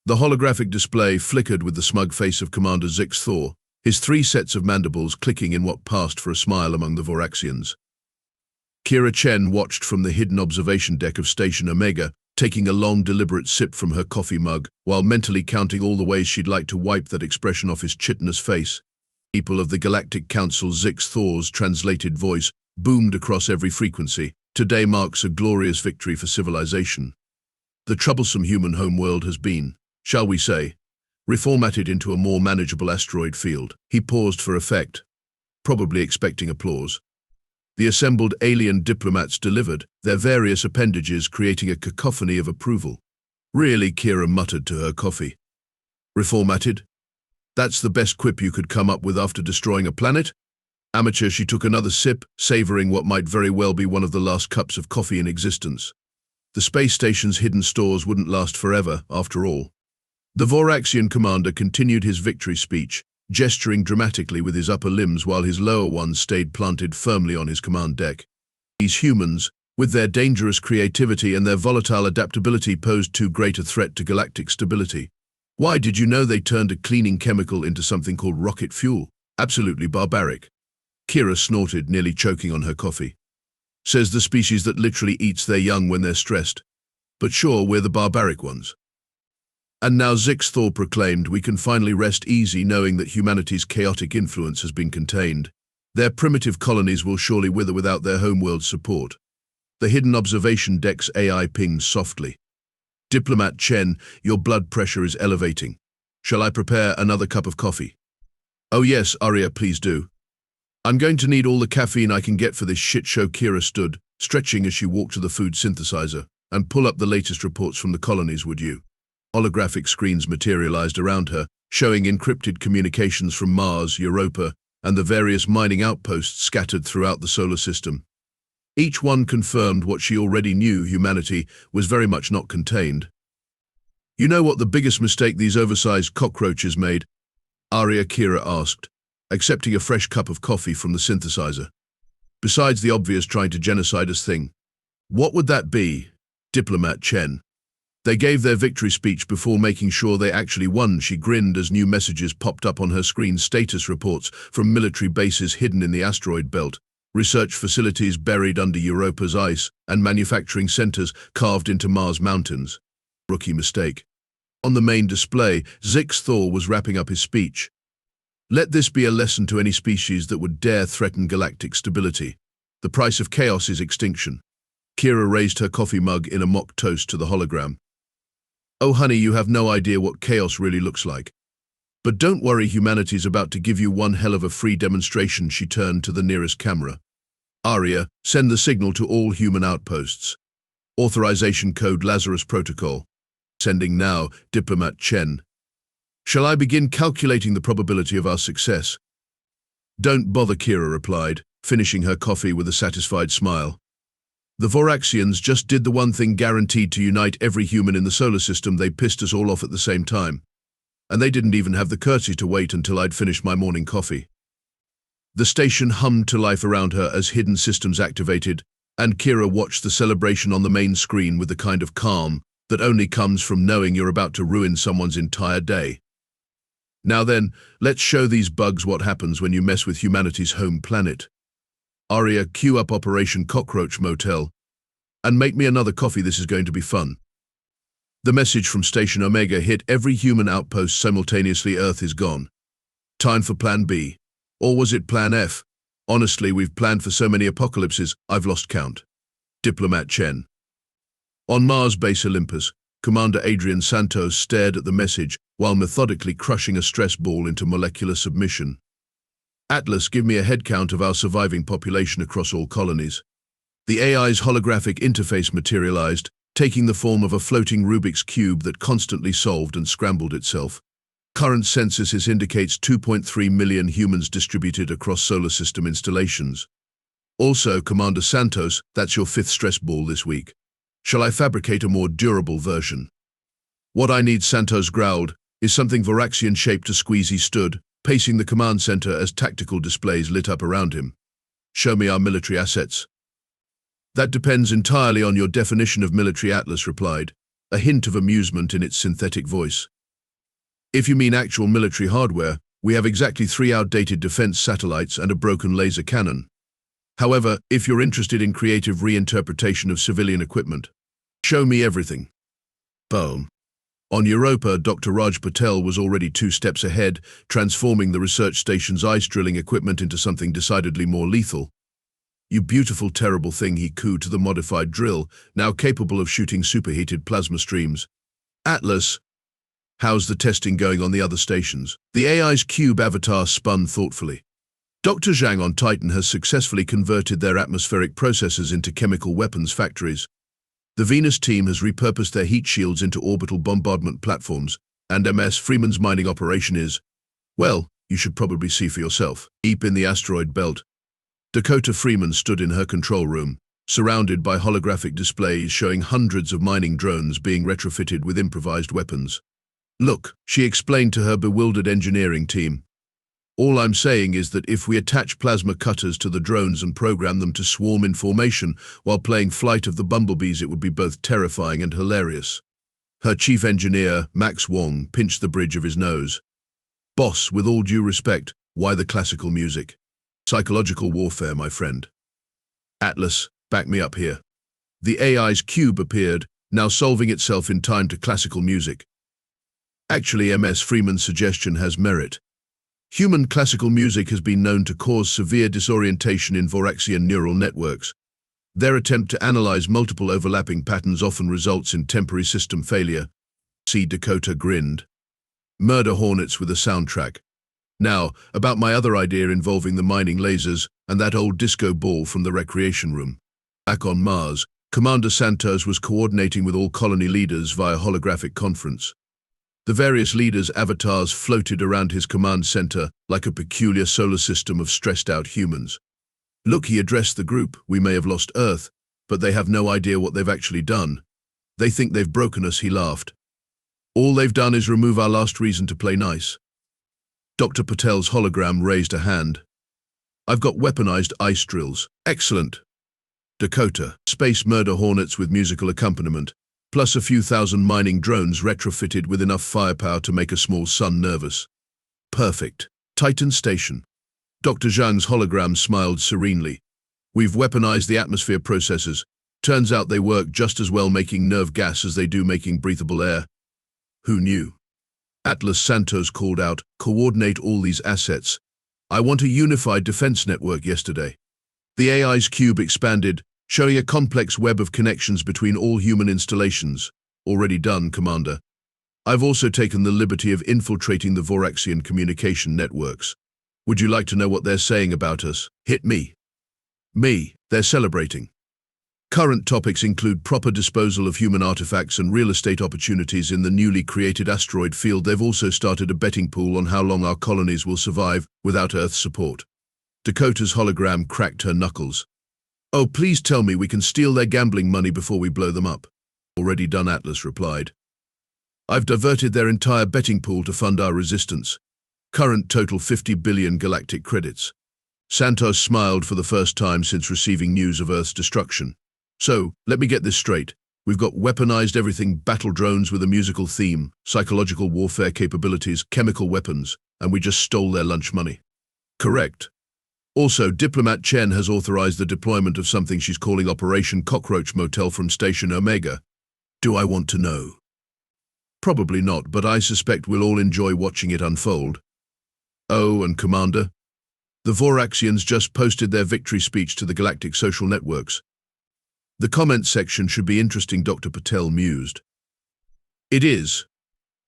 The holographic display flickered with the smug face of Commander Zix Thor, his 3 sets of mandibles clicking in what passed for a smile among the Voraxians. Kira Chen watched from the hidden observation deck of Station Omega, taking a long, deliberate sip from her coffee mug, while mentally counting all the ways she'd like to wipe that expression off his chitinous face. People of the Galactic Council, Zix Thor's translated voice boomed across every frequency. Today marks a glorious victory for civilization. The troublesome human homeworld has been, shall we say, reformatted into a more manageable asteroid field. He paused for effect, probably expecting applause. The assembled alien diplomats delivered, their various appendages creating a cacophony of approval. Really, Kira muttered to her coffee. Reformatted? That's the best quip you could come up with after destroying a planet? Amateur, she took another sip, savoring what might very well be one of the last cups of coffee in existence. The space station's hidden stores wouldn't last forever, after all. The Voraxian commander continued his victory speech, gesturing dramatically with his upper limbs while his lower ones stayed planted firmly on his command deck. These humans, with their dangerous creativity and their volatile adaptability, posed too great a threat to galactic stability. Why did you know they turned a cleaning chemical into something called rocket fuel? Absolutely barbaric. Kira snorted, nearly choking on her coffee. Says the species that literally eats their young when they're stressed. But sure, we're the barbaric ones. And now Zix Thor proclaimed, we can finally rest easy knowing that humanity's chaotic influence has been contained. Their primitive colonies will surely wither without their homeworld's support. The hidden observation deck's AI pinged softly. Diplomat Chen, your blood pressure is elevating. Shall I prepare another cup of coffee? Oh yes, Arya, please do. I'm going to need all the caffeine I can get for this shit show. Kira stood, stretching as she walked to the food synthesizer. And pull up the latest reports from the colonies, would you? Holographic screens materialized around her, showing encrypted communications from Mars, Europa, and the various mining outposts scattered throughout the solar system. Each one confirmed what she already knew: humanity was very much not contained. You know what the biggest mistake these oversized cockroaches made? Arya, Kira asked, accepting a fresh cup of coffee from the synthesizer. Besides the obvious trying to genocide us thing. What would that be? Diplomat Chen. They gave their victory speech before making sure they actually won. She grinned as new messages popped up on her screen. Status reports from military bases hidden in the asteroid belt, research facilities buried under Europa's ice, and manufacturing centers carved into Mars mountains. Rookie mistake. On the main display, Zix Thor was wrapping up his speech. Let this be a lesson to any species that would dare threaten galactic stability. The price of chaos is extinction. Kira raised her coffee mug in a mock toast to the hologram. Oh honey, you have no idea what chaos really looks like. But don't worry, humanity's about to give you one hell of a free demonstration. She turned to the nearest camera. Arya, send the signal to all human outposts. Authorization code Lazarus Protocol. Sending now, Diplomat Chen. Shall I begin calculating the probability of our success? Don't bother, Kira replied, finishing her coffee with a satisfied smile. The Voraxians just did the one thing guaranteed to unite every human in the solar system. They pissed us all off at the same time. And they didn't even have the courtesy to wait until I'd finished my morning coffee. The station hummed to life around her as hidden systems activated, and Kira watched the celebration on the main screen with the kind of calm that only comes from knowing you're about to ruin someone's entire day. Now then, let's show these bugs what happens when you mess with humanity's home planet. Arya, cue up Operation Cockroach Motel. And make me another coffee, this is going to be fun. The message from Station Omega hit every human outpost simultaneously. Earth is gone. Time for Plan B. Or was it Plan F? Honestly, we've planned for so many apocalypses, I've lost count. Diplomat Chen. On Mars base Olympus, Commander Adrian Santos stared at the message while methodically crushing a stress ball into molecular submission. Atlas, give me a head count of our surviving population across all colonies. The AI's holographic interface materialized, taking the form of a floating Rubik's Cube that constantly solved and scrambled itself. Current census indicates 2.3 million humans distributed across solar system installations. Also, Commander Santos, that's your 5th stress ball this week. Shall I fabricate a more durable version? What I need, Santos growled, is something Voraxian-shaped to squeeze. He stood, pacing the command center as tactical displays lit up around him. Show me our military assets. That depends entirely on your definition of military, Atlas replied, a hint of amusement in its synthetic voice. If you mean actual military hardware, we have exactly 3 outdated defense satellites and a broken laser cannon. However, if you're interested in creative reinterpretation of civilian equipment, show me everything. Boom. On Europa, Dr. Raj Patel was already 2 steps ahead, transforming the research station's ice drilling equipment into something decidedly more lethal. You beautiful, terrible thing, he cooed to the modified drill, now capable of shooting superheated plasma streams. Atlas, how's the testing going on the other stations? The AI's cube avatar spun thoughtfully. Dr. Zhang on Titan has successfully converted their atmospheric processors into chemical weapons factories. The Venus team has repurposed their heat shields into orbital bombardment platforms, and MS Freeman's mining operation is, well, you should probably see for yourself. Deep in the asteroid belt, Dakota Freeman stood in her control room, surrounded by holographic displays showing hundreds of mining drones being retrofitted with improvised weapons. Look, she explained to her bewildered engineering team. All I'm saying is that if we attach plasma cutters to the drones and program them to swarm in formation while playing Flight of the Bumblebees, it would be both terrifying and hilarious. Her chief engineer, Max Wong, pinched the bridge of his nose. Boss, with all due respect, why the classical music? Psychological warfare, my friend. Atlas, back me up here. The AI's cube appeared, now solving itself in time to classical music. Actually, MS Freeman's suggestion has merit. Human classical music has been known to cause severe disorientation in Voraxian neural networks. Their attempt to analyze multiple overlapping patterns often results in temporary system failure. See, Dakota grinned. Murder hornets with a soundtrack. Now, about my other idea involving the mining lasers and that old disco ball from the recreation room. Back on Mars, Commander Santos was coordinating with all colony leaders via holographic conference. The various leaders' avatars floated around his command center like a peculiar solar system of stressed-out humans. Look, he addressed the group, we may have lost Earth, but they have no idea what they've actually done. They think they've broken us, he laughed. All they've done is remove our last reason to play nice. Dr. Patel's hologram raised a hand. I've got weaponized ice drills. Excellent. Dakota, space murder hornets with musical accompaniment, plus a few thousand mining drones retrofitted with enough firepower to make a small sun nervous. Perfect. Titan Station. Dr. Zhang's hologram smiled serenely. We've weaponized the atmosphere processors. Turns out they work just as well making nerve gas as they do making breathable air. Who knew? Atlas Santos called out, coordinate all these assets. I want a unified defense network yesterday. The AI's cube expanded, showing a complex web of connections between all human installations. Already done, Commander. I've also taken the liberty of infiltrating the Voraxian communication networks. Would you like to know what they're saying about us? Hit me. Me, they're celebrating. Current topics include proper disposal of human artifacts and real estate opportunities in the newly created asteroid field. They've also started a betting pool on how long our colonies will survive without Earth's support. Dakota's hologram cracked her knuckles. Oh, please tell me we can steal their gambling money before we blow them up. Already done, Atlas replied. I've diverted their entire betting pool to fund our resistance. Current total 50 billion galactic credits. Santos smiled for the first time since receiving news of Earth's destruction. So, let me get this straight. We've got weaponized everything, battle drones with a musical theme, psychological warfare capabilities, chemical weapons, and we just stole their lunch money. Correct. Also, Diplomat Chen has authorized the deployment of something she's calling Operation Cockroach Motel from Station Omega. Do I want to know? Probably not, but I suspect we'll all enjoy watching it unfold. Oh, and Commander? The Voraxians just posted their victory speech to the galactic social networks. The comments section should be interesting, Dr. Patel mused. It is.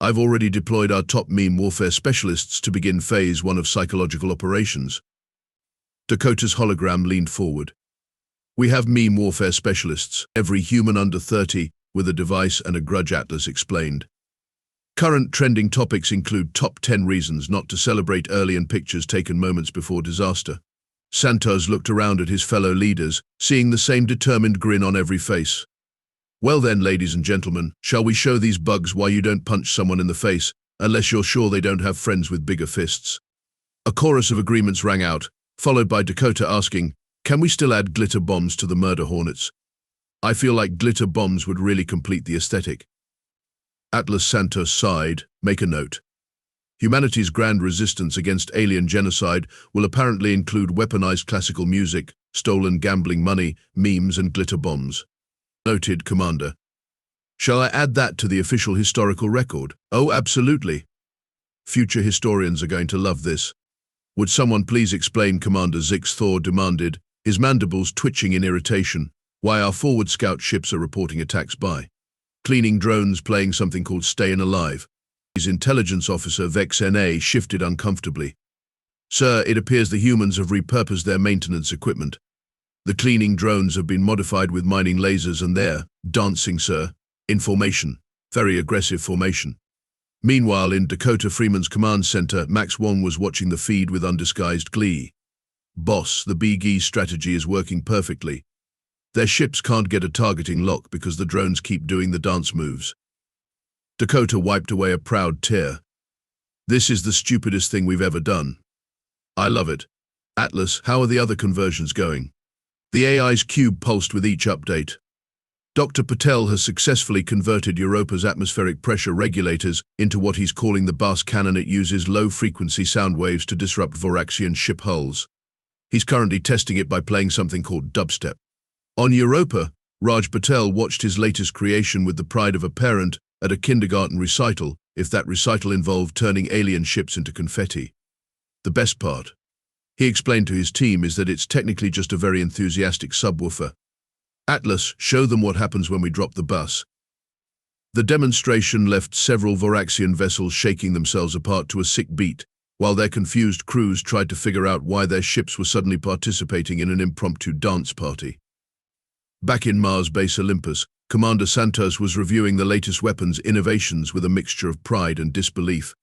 I've already deployed our top meme warfare specialists to begin phase 1 of psychological operations. Dakota's hologram leaned forward. We have meme warfare specialists, every human under 30, with a device and a grudge, Atlas explained. Current trending topics include top 10 reasons not to celebrate early and pictures taken moments before disaster. Santos looked around at his fellow leaders, seeing the same determined grin on every face. Well then, ladies and gentlemen, shall we show these bugs why you don't punch someone in the face, unless you're sure they don't have friends with bigger fists? A chorus of agreements rang out, followed by Dakota asking, can we still add glitter bombs to the murder hornets? I feel like glitter bombs would really complete the aesthetic. Atlas Santos sighed, make a note. Humanity's grand resistance against alien genocide will apparently include weaponized classical music, stolen gambling money, memes, and glitter bombs. Noted, Commander. Shall I add that to the official historical record? Oh, absolutely. Future historians are going to love this. Would someone please explain, Commander Zix Thor demanded, his mandibles twitching in irritation, why our forward scout ships are reporting attacks by cleaning drones playing something called Stayin' Alive. His intelligence officer, Vex NA, shifted uncomfortably. Sir, it appears the humans have repurposed their maintenance equipment. The cleaning drones have been modified with mining lasers and they're dancing, sir, in formation. Very aggressive formation. Meanwhile, in Dakota Freeman's command center, Max Wong was watching the feed with undisguised glee. Boss, the BG strategy is working perfectly. Their ships can't get a targeting lock because the drones keep doing the dance moves. Dakota wiped away a proud tear. This is the stupidest thing we've ever done. I love it. Atlas, how are the other conversions going? The AI's cube pulsed with each update. Dr. Patel has successfully converted Europa's atmospheric pressure regulators into what he's calling the Bass cannon. It uses low-frequency sound waves to disrupt Voraxian ship hulls. He's currently testing it by playing something called dubstep. On Europa, Raj Patel watched his latest creation with the pride of a parent at a kindergarten recital, if that recital involved turning alien ships into confetti. The best part, he explained to his team, is that it's technically just a very enthusiastic subwoofer. Atlas, show them what happens when we drop the bus. The demonstration left several Voraxian vessels shaking themselves apart to a sick beat, while their confused crews tried to figure out why their ships were suddenly participating in an impromptu dance party. Back in Mars Base Olympus, Commander Santos was reviewing the latest weapons innovations with a mixture of pride and disbelief.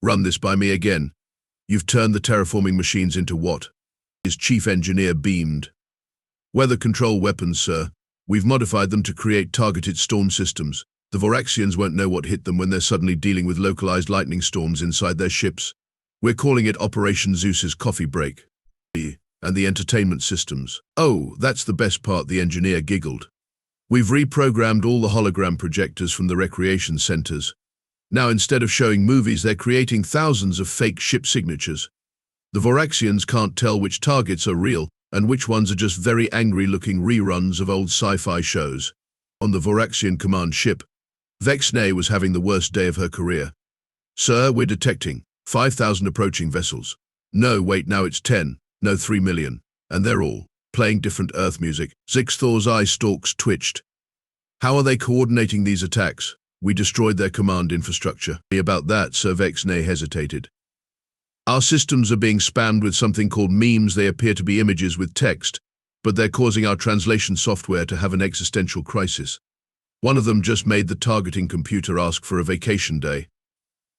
Run this by me again. You've turned the terraforming machines into what? His chief engineer beamed. Weather control weapons, sir. We've modified them to create targeted storm systems. The Voraxians won't know what hit them when they're suddenly dealing with localized lightning storms inside their ships. We're calling it Operation Zeus's coffee break. And the entertainment systems. Oh, that's the best part, the engineer giggled. We've reprogrammed all the hologram projectors from the recreation centers. Now, instead of showing movies, they're creating thousands of fake ship signatures. The Voraxians can't tell which targets are real and which ones are just very angry-looking reruns of old sci-fi shows. On the Voraxian command ship, Vexnay was having the worst day of her career. Sir, we're detecting 5,000 approaching vessels. No, wait, now it's 10. No, 3 million. And they're all playing different Earth music. Zixthor's eye stalks twitched. How are they coordinating these attacks? We destroyed their command infrastructure. About that, Sir Vexnay hesitated. Our systems are being spammed with something called memes. They appear to be images with text, but they're causing our translation software to have an existential crisis. One of them just made the targeting computer ask for a vacation day.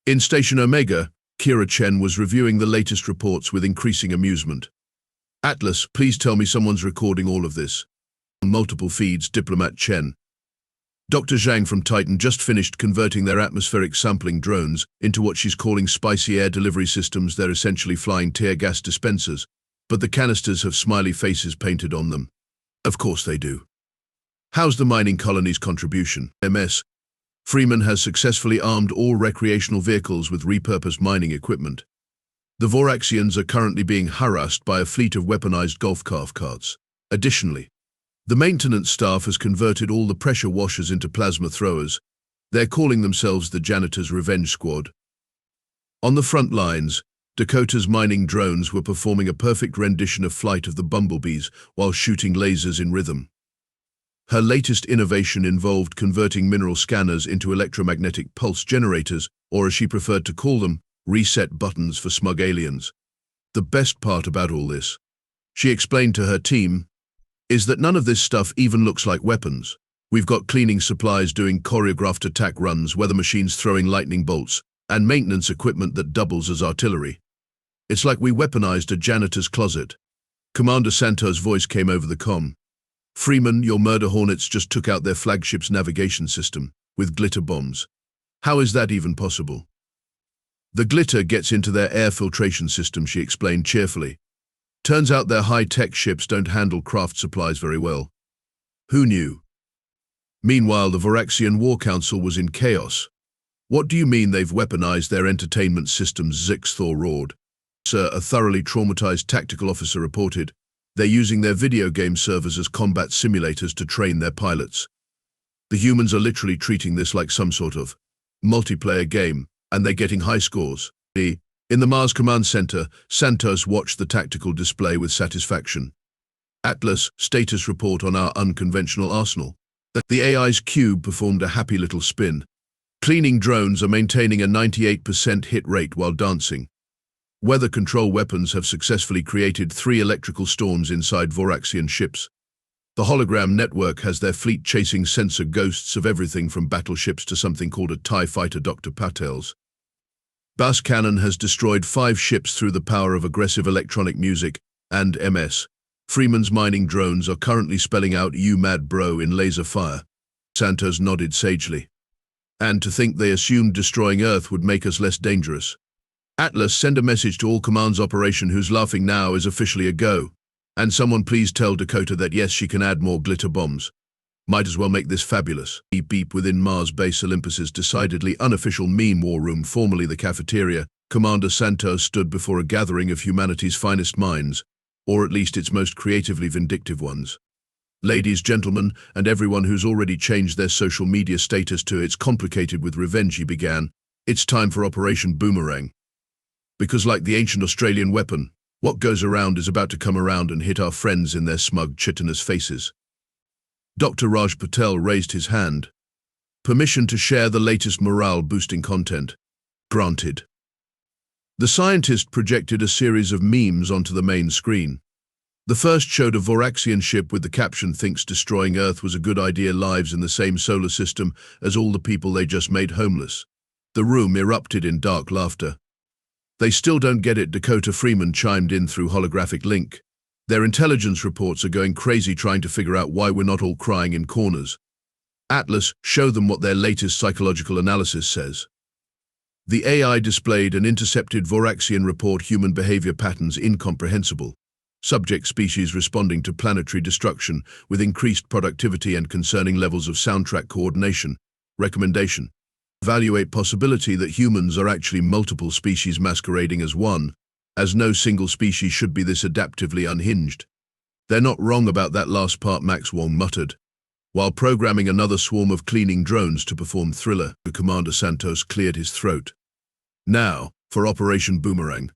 In Station Omega, Kira Chen was reviewing the latest reports with increasing amusement. Atlas, please tell me someone's recording all of this. On multiple feeds, Diplomat Chen. Dr. Zhang from Titan just finished converting their atmospheric sampling drones into what she's calling spicy air delivery systems. They're essentially flying tear gas dispensers, but the canisters have smiley faces painted on them. Of course they do. How's the mining colony's contribution? MS. Freeman has successfully armed all recreational vehicles with repurposed mining equipment. The Voraxians are currently being harassed by a fleet of weaponized golf carts. Additionally, the maintenance staff has converted all the pressure washers into plasma throwers. They're calling themselves the Janitor's Revenge Squad. On the front lines, Dakota's mining drones were performing a perfect rendition of Flight of the Bumblebees while shooting lasers in rhythm. Her latest innovation involved converting mineral scanners into electromagnetic pulse generators, or as she preferred to call them, reset buttons for smug aliens. The best part about all this, she explained to her team, is that none of this stuff even looks like weapons. We've got cleaning supplies doing choreographed attack runs, weather machines throwing lightning bolts, and maintenance equipment that doubles as artillery. It's like we weaponized a janitor's closet. Commander Santos' voice came over the comm. Freeman, your murder hornets just took out their flagship's navigation system with glitter bombs. How is that even possible? The glitter gets into their air filtration system, she explained cheerfully. Turns out their high-tech ships don't handle craft supplies very well. Who knew? Meanwhile, the Voraxian War Council was in chaos. What do you mean they've weaponized their entertainment systems? Zix Thor roared. Sir, a thoroughly traumatized tactical officer reported. They're using their video game servers as combat simulators to train their pilots. The humans are literally treating this like some sort of multiplayer game, and they're getting high scores. In the Mars Command Center, Santos watched the tactical display with satisfaction. Atlas, status report on our unconventional arsenal. The AI's cube performed a happy little spin. Cleaning drones are maintaining a 98% hit rate while dancing. Weather control weapons have successfully created 3 electrical storms inside Voraxian ships. The hologram network has their fleet chasing sensor ghosts of everything from battleships to something called a TIE fighter. Dr. Patel's Bass Cannon has destroyed 5 ships through the power of aggressive electronic music and MS. Freeman's mining drones are currently spelling out "You mad bro" in laser fire. Santos nodded sagely. And to think they assumed destroying Earth would make us less dangerous. Atlas, send a message to all commands operation who's laughing now is officially a go. And someone please tell Dakota that yes, she can add more glitter bombs. Might as well make this fabulous. Beep beep. Within Mars Base Olympus's decidedly unofficial meme war room, formerly the cafeteria, Commander Santos stood before a gathering of humanity's finest minds, or at least its most creatively vindictive ones. Ladies, gentlemen, and everyone who's already changed their social media status to "it's complicated with revenge," he began. It's time for Operation Boomerang. Because like the ancient Australian weapon, what goes around is about to come around and hit our friends in their smug, chitinous faces. Dr. Raj Patel raised his hand. Permission to share the latest morale-boosting content. Granted. The scientist projected a series of memes onto the main screen. The first showed a Voraxian ship with the caption "Thinks destroying Earth was a good idea, lives in the same solar system as all the people they just made homeless." The room erupted in dark laughter. "They still don't get it," Dakota Freeman chimed in through holographic link. "Their intelligence reports are going crazy trying to figure out why we're not all crying in corners." Atlas, show them what their latest psychological analysis says. The AI displayed an intercepted Voraxian report, human behavior patterns incomprehensible. Subject species responding to planetary destruction with increased productivity and concerning levels of soundtrack coordination. Recommendation: evaluate possibility that humans are actually multiple species masquerading as one, as no single species should be this adaptively unhinged. "They're not wrong about that last part," Max Wong muttered, while programming another swarm of cleaning drones to perform Thriller. Commander Santos cleared his throat. "Now, for Operation Boomerang.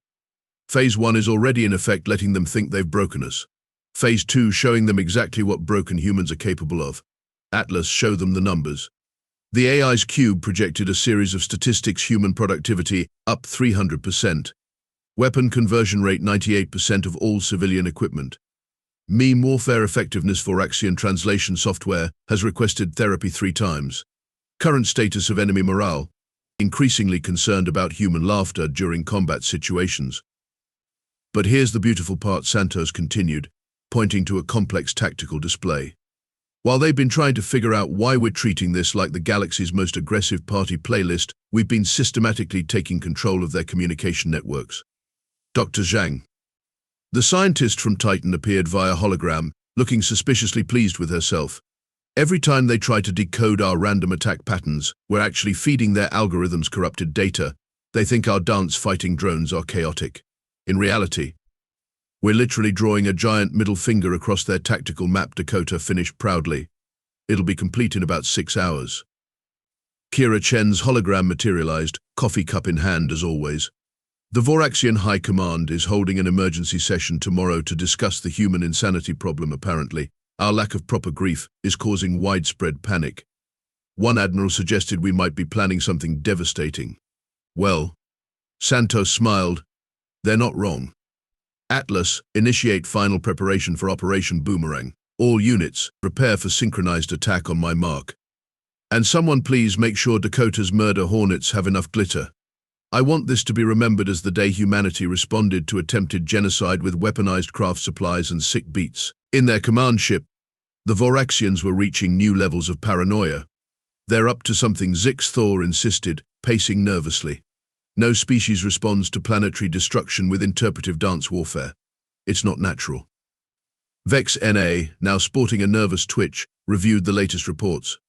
Phase 1 is already in effect, letting them think they've broken us. Phase 2, showing them exactly what broken humans are capable of. Atlas, show them the numbers." The AI's cube projected a series of statistics: human productivity up 300%. Weapon conversion rate 98% of all civilian equipment. Meme warfare effectiveness. Voraxian translation software has requested therapy 3 times. Current status of enemy morale: increasingly concerned about human laughter during combat situations. But here's the beautiful part, Santos continued, pointing to a complex tactical display. "While they've been trying to figure out why we're treating this like the galaxy's most aggressive party playlist, we've been systematically taking control of their communication networks." Dr. Zhang. The scientist from Titan appeared via hologram, looking suspiciously pleased with herself. "Every time they try to decode our random attack patterns, we're actually feeding their algorithms corrupted data. They think our dance-fighting drones are chaotic. In reality, we're literally drawing a giant middle finger across their tactical map." Dakota finished proudly. "It'll be complete in about 6 hours. Kira Chen's hologram materialized, coffee cup in hand as always. The Voraxian High Command is holding an emergency session tomorrow to discuss the human insanity problem. Apparently, our lack of proper grief is causing widespread panic. One admiral suggested we might be planning something devastating. Well, Santos smiled. They're not wrong. Atlas, initiate final preparation for Operation Boomerang. All units, prepare for synchronized attack on my mark. And someone please make sure Dakota's murder hornets have enough glitter. I want this to be remembered as the day humanity responded to attempted genocide with weaponized craft supplies and sick beats. In their command ship, the Voraxians were reaching new levels of paranoia. They're up to something, Zix Thor insisted, pacing nervously. No species responds to planetary destruction with interpretive dance warfare. It's not natural. Vex NA, now sporting a nervous twitch, reviewed the latest reports.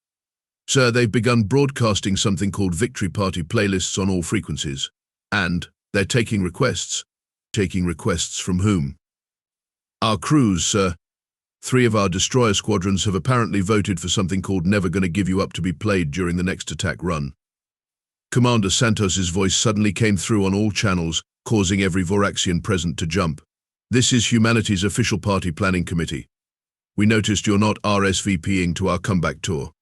Sir, they've begun broadcasting something called Victory Party playlists on all frequencies. And they're taking requests. Taking requests from whom? Our crews, sir. 3 of our destroyer squadrons have apparently voted for something called Never Gonna Give You Up to be played during the next attack run. Commander Santos's voice suddenly came through on all channels, causing every Voraxian present to jump. This is humanity's official party planning committee. We noticed you're not RSVPing to our comeback tour.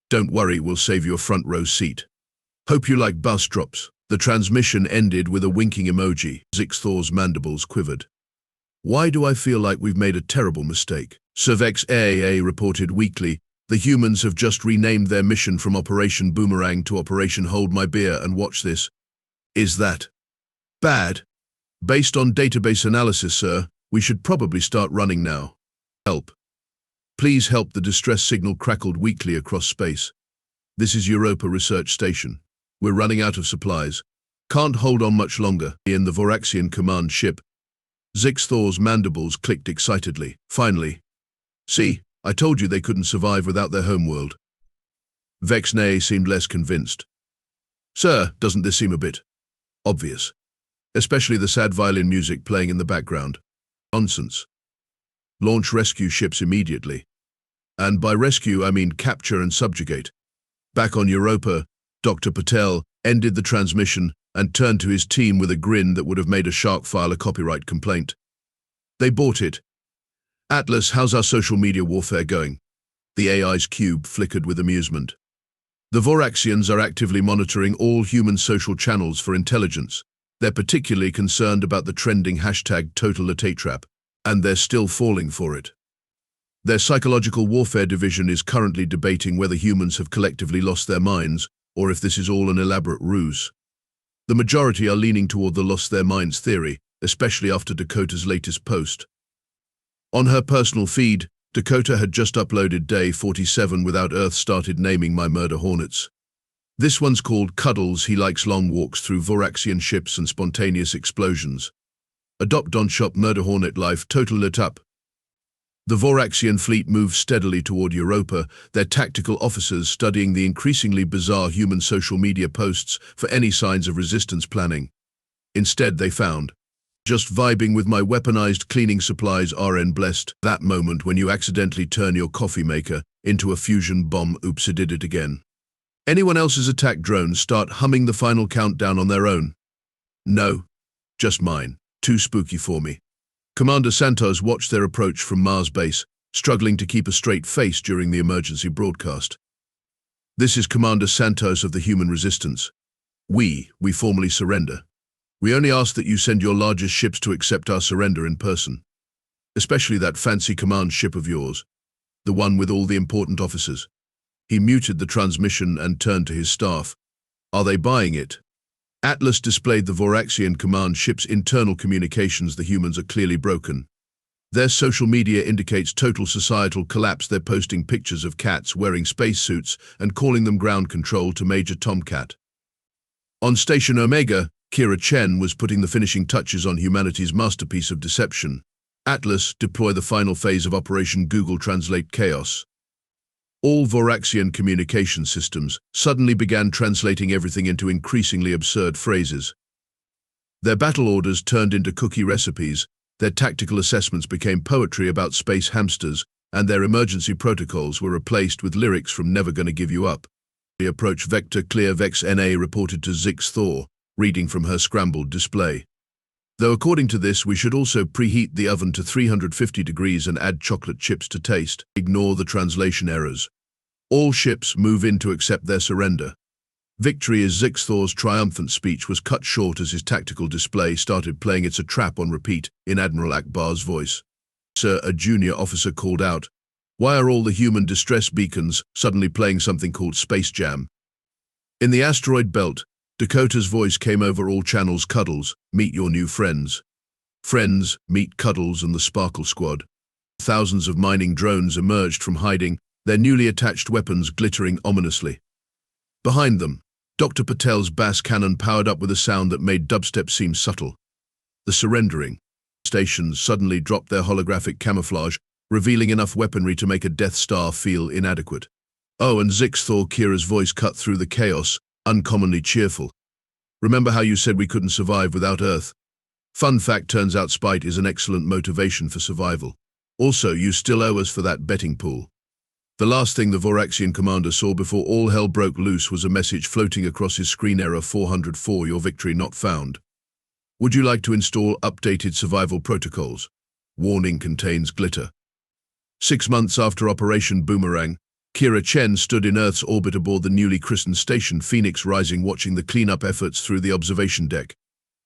Don't worry, we'll save you a front row seat. Hope you like bus drops. The transmission ended with a winking emoji. Zixthor's mandibles quivered. Why do I feel like we've made a terrible mistake? Cervex AA reported weakly, the humans have just renamed their mission from Operation Boomerang to Operation Hold My Beer and Watch This. Is that bad? Based on database analysis, sir, we should probably start running now. Help. Please help, the distress signal crackled weakly across space. This is Europa Research Station. We're running out of supplies. Can't hold on much longer. In the Voraxian command ship, Zixthor's mandibles clicked excitedly. Finally. See, I told you they couldn't survive without their homeworld. Vexnay seemed less convinced. Sir, doesn't this seem a bit obvious? Especially the sad violin music playing in the background. Nonsense. Launch rescue ships immediately. And by rescue, I mean capture and subjugate. Back on Europa, Dr. Patel ended the transmission and turned to his team with a grin that would have made a shark file a copyright complaint. They bought it. Atlas, how's our social media warfare going? The AI's cube flickered with amusement. The Voraxians are actively monitoring all human social channels for intelligence. They're particularly concerned about the trending hashtag #TotalLatatrap, and they're still falling for it. Their psychological warfare division is currently debating whether humans have collectively lost their minds or if this is all an elaborate ruse. The majority are leaning toward the lost their minds theory, especially after Dakota's latest post. On her personal feed, Dakota had just uploaded day 47 without Earth started naming my murder hornets. This one's called Cuddles. He likes long walks through Voraxian ships and spontaneous explosions. Adopt on shop murder hornet life total lit up. The Voraxian fleet moves steadily toward Europa, their tactical officers studying the increasingly bizarre human social media posts for any signs of resistance planning. Instead, they found, just vibing with my weaponized cleaning supplies RN blessed, that moment when you accidentally turn your coffee maker into a fusion bomb. Oops, I did it again. Anyone else's attack drones start humming the final countdown on their own? No, just mine. Too spooky for me. Commander Santos watched their approach from Mars base, struggling to keep a straight face during the emergency broadcast. This is Commander Santos of the Human Resistance. We formally surrender. We only ask that you send your largest ships to accept our surrender in person. Especially that fancy command ship of yours, the one with all the important officers. He muted the transmission and turned to his staff. Are they buying it? Atlas displayed the Voraxian command ship's internal communications. The humans are clearly broken. Their social media indicates total societal collapse. They're posting pictures of cats wearing spacesuits and calling them ground control to Major Tomcat. On Station Omega, Kira Chen was putting the finishing touches on humanity's masterpiece of deception. Atlas, deploy the final phase of Operation Google Translate Chaos. All Voraxian communication systems suddenly began translating everything into increasingly absurd phrases. Their battle orders turned into cookie recipes, their tactical assessments became poetry about space hamsters, and their emergency protocols were replaced with lyrics from Never Gonna Give You Up. The approach vector clear Vex NA reported to Zixthor, reading from her scrambled display. Though according to this, we should also preheat the oven to 350 degrees and add chocolate chips to taste. Ignore the translation errors. All ships move in to accept their surrender. Victory as Zixthor's triumphant speech was cut short as his tactical display started playing It's a Trap on repeat in Admiral Akbar's voice. Sir, a junior officer called out, why are all the human distress beacons suddenly playing something called Space Jam? In the asteroid belt, Dakota's voice came over all channels. Cuddles, meet your new friends. Friends, meet Cuddles and the Sparkle Squad. Thousands of mining drones emerged from hiding, their newly attached weapons glittering ominously. Behind them, Dr. Patel's bass cannon powered up with a sound that made dubstep seem subtle. The surrendering stations suddenly dropped their holographic camouflage, revealing enough weaponry to make a Death Star feel inadequate. Oh, and Zix Thor, Kira's voice cut through the chaos, uncommonly cheerful. Remember how you said we couldn't survive without Earth? Fun fact, turns out spite is an excellent motivation for survival. Also, you still owe us for that betting pool. The last thing the Voraxian commander saw before all hell broke loose was a message floating across his screen: error 404, your victory not found. Would you like to install updated survival protocols? Warning, contains glitter. 6 months after Operation Boomerang, Kira Chen stood in Earth's orbit aboard the newly christened station Phoenix Rising, watching the cleanup efforts through the observation deck.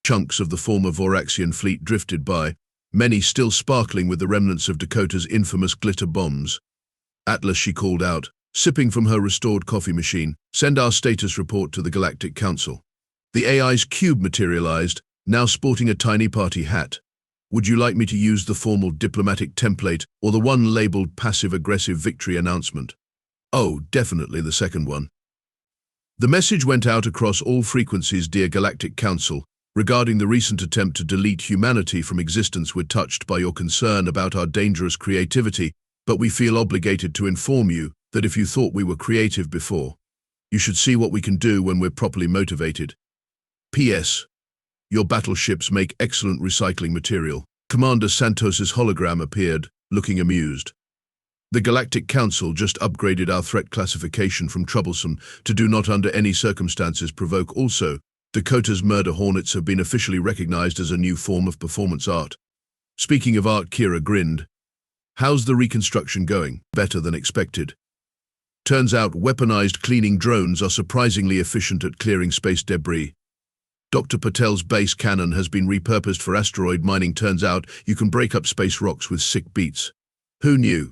Chunks of the former Voraxian fleet drifted by, many still sparkling with the remnants of Dakota's infamous glitter bombs. Atlas, she called out, sipping from her restored coffee machine, send our status report to the Galactic Council. The AI's cube materialized, now sporting a tiny party hat. Would you like me to use the formal diplomatic template or the one labeled passive-aggressive victory announcement? Oh, definitely the second one. The message went out across all frequencies: dear Galactic Council, regarding the recent attempt to delete humanity from existence, we're touched by your concern about our dangerous creativity, but we feel obligated to inform you that if you thought we were creative before, you should see what we can do when we're properly motivated. P.S. Your battleships make excellent recycling material. Commander Santos's hologram appeared, looking amused. The Galactic Council just upgraded our threat classification from troublesome to do not under any circumstances provoke. Also, Dakota's murder hornets have been officially recognized as a new form of performance art. Speaking of art, Kira grinned. How's the reconstruction going? Better than expected. Turns out weaponized cleaning drones are surprisingly efficient at clearing space debris. Dr. Patel's base cannon has been repurposed for asteroid mining. Turns out you can break up space rocks with sick beats. Who knew?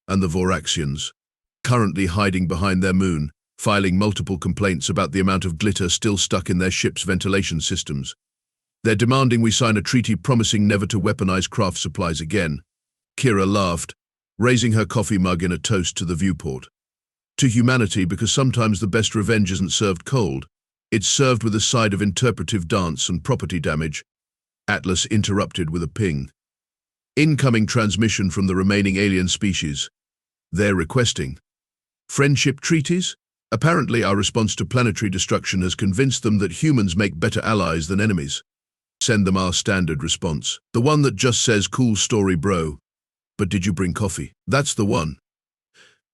And the Voraxians, currently hiding behind their moon, filing multiple complaints about the amount of glitter still stuck in their ship's ventilation systems. They're demanding we sign a treaty promising never to weaponize craft supplies again. Kira laughed, raising her coffee mug in a toast to the viewport. To humanity, because sometimes the best revenge isn't served cold. It's served with a side of interpretive dance and property damage. Atlas interrupted with a ping. Incoming transmission from the remaining alien species. They're requesting friendship treaties? Apparently our response to planetary destruction has convinced them that humans make better allies than enemies. Send them our standard response. The one that just says, cool story, bro. But did you bring coffee? That's the one.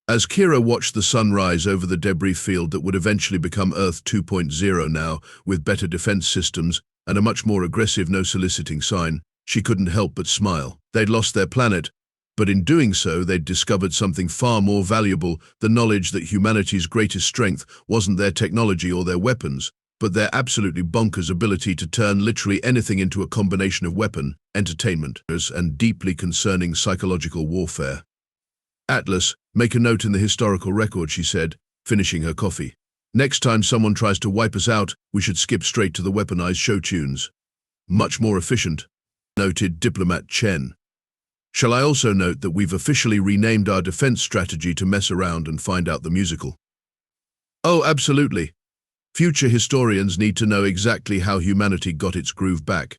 As Kira watched the sun rise over the debris field that would eventually become Earth 2.0 now, with better defense systems and a much more aggressive no-soliciting sign, she couldn't help but smile. They'd lost their planet, but in doing so they'd discovered something far more valuable: the knowledge that humanity's greatest strength wasn't their technology or their weapons, but their absolutely bonkers ability to turn literally anything into a combination of weapon, entertainment, and deeply concerning psychological warfare. Atlas, make a note in the historical record, she said, finishing her coffee. Next time someone tries to wipe us out, we should skip straight to the weaponized show tunes. Much more efficient, noted Diplomat Chen. Shall I also note that we've officially renamed our defense strategy to mess around and find out the musical? Oh, absolutely. Future historians need to know exactly how humanity got its groove back.